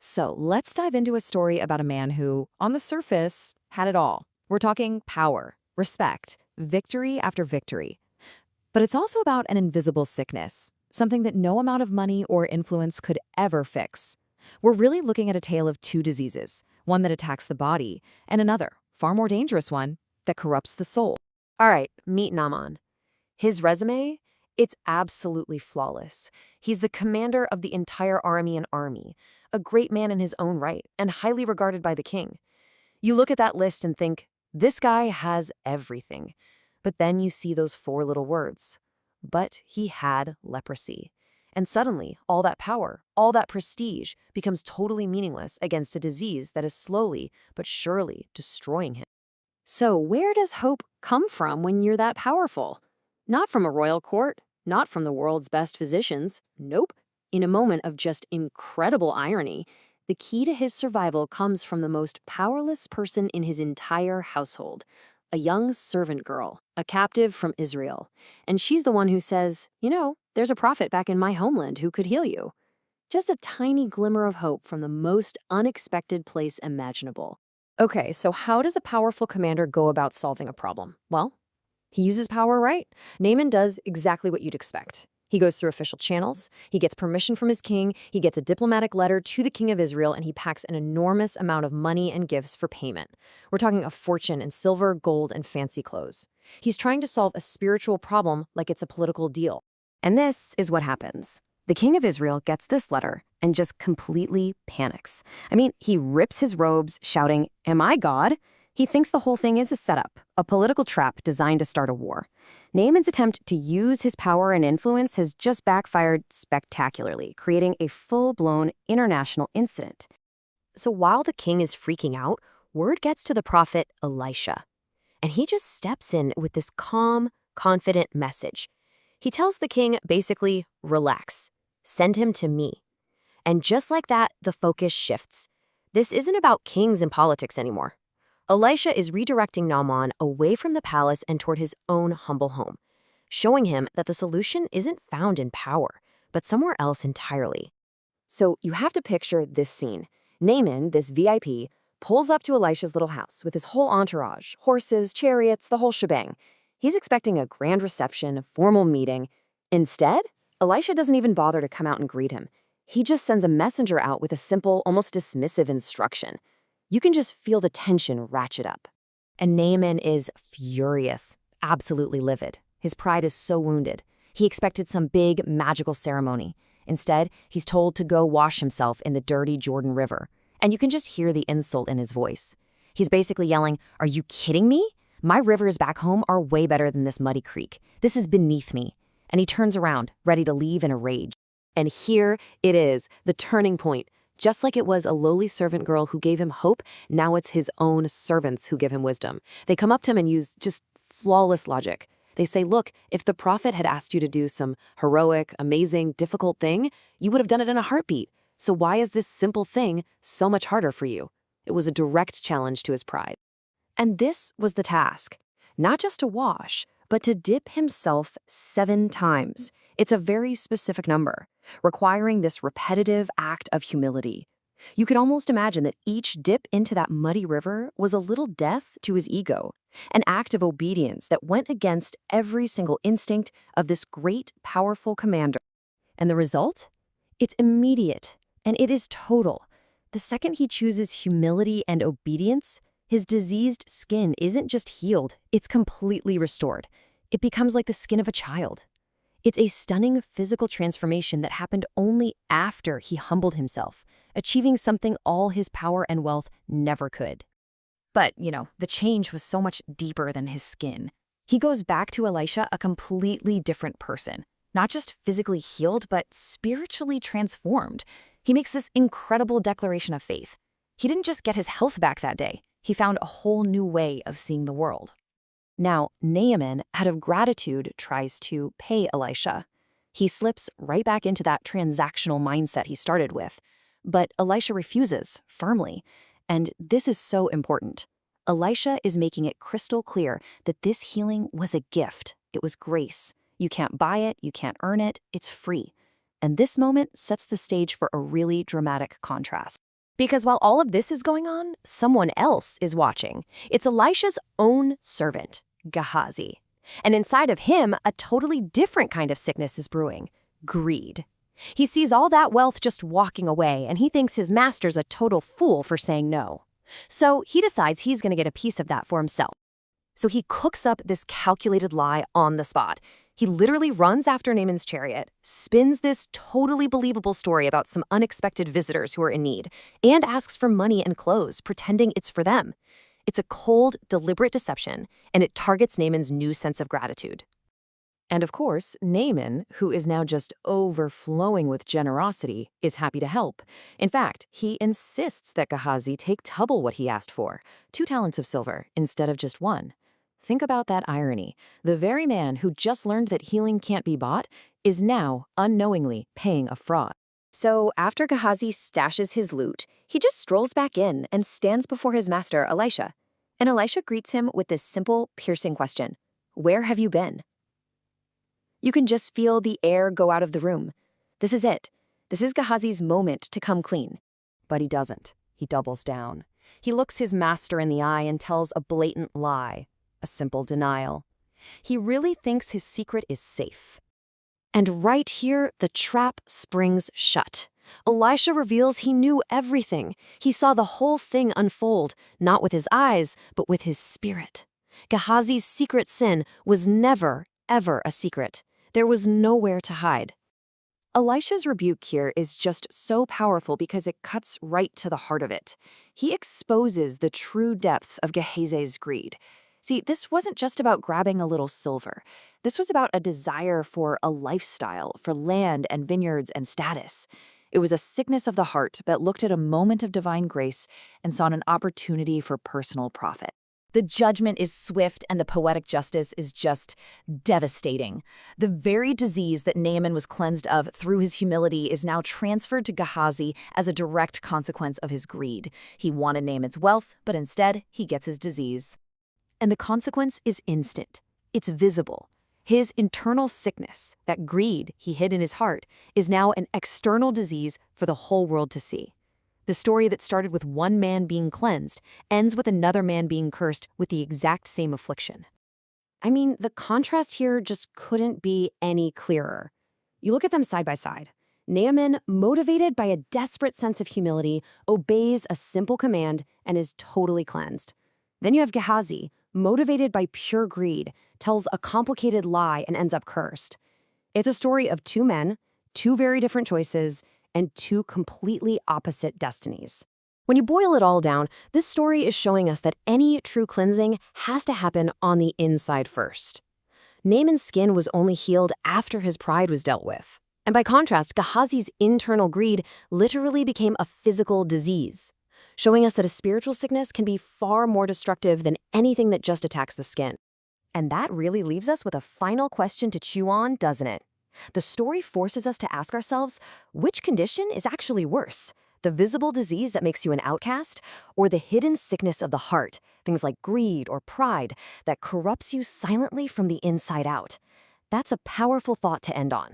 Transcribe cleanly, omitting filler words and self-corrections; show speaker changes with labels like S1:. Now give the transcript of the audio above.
S1: So let's dive into a story about a man who, on the surface, had it all. We're talking power, respect, victory after victory. But it's also about an invisible sickness, something that no amount of money or influence could ever fix. We're really looking at a tale of two diseases, one that attacks the body, and another, far more dangerous one, that corrupts the soul.
S2: All right, meet Naaman. His resume? It's absolutely flawless. He's the commander of the entire Aramean army, a great man in his own right, and highly regarded by the king. You look at that list and think, this guy has everything. But then you see those four little words. But he had leprosy. And suddenly, all that power, all that prestige becomes totally meaningless against a disease that is slowly but surely destroying him.
S3: So where does hope come from when you're that powerful? Not from a royal court, not from the world's best physicians. Nope. In a moment of just incredible irony, the key to his survival comes from the most powerless person in his entire household, a young servant girl, a captive from Israel. And she's the one who says, there's a prophet back in my homeland who could heal you. Just a tiny glimmer of hope from the most unexpected place imaginable.
S2: Okay, so how does a powerful commander go about solving a problem? Well, he uses power, right? Naaman does exactly what you'd expect. He goes through official channels, he gets permission from his king, he gets a diplomatic letter to the king of Israel, and he packs an enormous amount of money and gifts for payment. We're talking a fortune in silver, gold, and fancy clothes. He's trying to solve a spiritual problem like it's a political deal. And this is what happens. The king of Israel gets this letter and just completely panics. He rips his robes, shouting, "Am I God?" He thinks the whole thing is a setup, a political trap designed to start a war. Naaman's attempt to use his power and influence has just backfired spectacularly, creating a full-blown international incident. So while the king is freaking out, word gets to the prophet Elisha. And he just steps in with this calm, confident message. He tells the king, basically, relax. Send him to me. And just like that, the focus shifts. This isn't about kings and politics anymore. Elisha is redirecting Naaman away from the palace and toward his own humble home, showing him that the solution isn't found in power, but somewhere else entirely. So you have to picture this scene. Naaman, this VIP, pulls up to Elisha's little house with his whole entourage, horses, chariots, the whole shebang. He's expecting a grand reception, a formal meeting. Instead, Elisha doesn't even bother to come out and greet him. He just sends a messenger out with a simple, almost dismissive instruction. You can just feel the tension ratchet up. And Naaman is furious, absolutely livid. His pride is so wounded. He expected some big, magical ceremony. Instead, he's told to go wash himself in the dirty Jordan River. And you can just hear the insult in his voice. He's basically yelling, "Are you kidding me? My rivers back home are way better than this muddy creek. This is beneath me." And he turns around, ready to leave in a rage. And here it is, the turning point. Just like it was a lowly servant girl who gave him hope, now it's his own servants who give him wisdom. They come up to him and use just flawless logic. They say, look, if the prophet had asked you to do some heroic, amazing, difficult thing, you would have done it in a heartbeat. So why is this simple thing so much harder for you? It was a direct challenge to his pride. And this was the task. Not just to wash, but to dip himself 7 times. It's a very specific number, requiring this repetitive act of humility. You could almost imagine that each dip into that muddy river was a little death to his ego, an act of obedience that went against every single instinct of this great, powerful commander. And the result? It's immediate, and it is total. The second he chooses humility and obedience, his diseased skin isn't just healed, it's completely restored. It becomes like the skin of a child. It's a stunning physical transformation that happened only after he humbled himself, achieving something all his power and wealth never could.
S1: But, the change was so much deeper than his skin. He goes back to Elisha a completely different person, not just physically healed, but spiritually transformed. He makes this incredible declaration of faith. He didn't just get his health back that day. He found a whole new way of seeing the world. Now, Naaman, out of gratitude, tries to pay Elisha. He slips right back into that transactional mindset he started with. But Elisha refuses, firmly. And this is so important. Elisha is making it crystal clear that this healing was a gift. It was grace. You can't buy it, you can't earn it, it's free. And this moment sets the stage for a really dramatic contrast.
S2: Because while all of this is going on, someone else is watching. It's Elisha's own servant, Gehazi. And inside of him, a totally different kind of sickness is brewing: greed. He sees all that wealth just walking away, and he thinks his master's a total fool for saying no. So he decides he's going to get a piece of that for himself. So he cooks up this calculated lie on the spot. He literally runs after Naaman's chariot, spins this totally believable story about some unexpected visitors who are in need, and asks for money and clothes, pretending it's for them. It's a cold, deliberate deception, and it targets Naaman's new sense of gratitude. And of course, Naaman, who is now just overflowing with generosity, is happy to help. In fact, he insists that Gehazi take double what he asked for, 2 talents of silver instead of just 1. Think about that irony. The very man who just learned that healing can't be bought is now unknowingly paying a fraud. So after Gehazi stashes his loot, he just strolls back in and stands before his master, Elisha. And Elisha greets him with this simple, piercing question: "Where have you been?" You can just feel the air go out of the room. This is it. This is Gehazi's moment to come clean. But he doesn't. He doubles down. He looks his master in the eye and tells a blatant lie, a simple denial. He really thinks his secret is safe. And right here, the trap springs shut. Elisha reveals he knew everything. He saw the whole thing unfold, not with his eyes, but with his spirit. Gehazi's secret sin was never, ever a secret. There was nowhere to hide. Elisha's rebuke here is just so powerful because it cuts right to the heart of it. He exposes the true depth of Gehazi's greed. See, this wasn't just about grabbing a little silver. This was about a desire for a lifestyle, for land and vineyards and status. It was a sickness of the heart that looked at a moment of divine grace and saw an opportunity for personal profit.
S1: The judgment is swift and the poetic justice is just devastating. The very disease that Naaman was cleansed of through his humility is now transferred to Gehazi as a direct consequence of his greed. He wanted Naaman's wealth, but instead he gets his disease. And the consequence is instant. It's visible. His internal sickness, that greed he hid in his heart, is now an external disease for the whole world to see. The story that started with one man being cleansed ends with another man being cursed with the exact same affliction. I mean, the contrast here just couldn't be any clearer. You look at them side by side. Naaman, motivated by a desperate sense of humility, obeys a simple command and is totally cleansed. Then you have Gehazi, motivated by pure greed, tells a complicated lie and ends up cursed. It's a story of 2 men, 2 very different choices, and 2 completely opposite destinies. When you boil it all down, this story is showing us that any true cleansing has to happen on the inside first. Naaman's skin was only healed after his pride was dealt with. And by contrast, Gehazi's internal greed literally became a physical disease, showing us that a spiritual sickness can be far more destructive than anything that just attacks the skin. And that really leaves us with a final question to chew on, doesn't it? The story forces us to ask ourselves, which condition is actually worse? The visible disease that makes you an outcast, or the hidden sickness of the heart, things like greed or pride, that corrupts you silently from the inside out? That's a powerful thought to end on.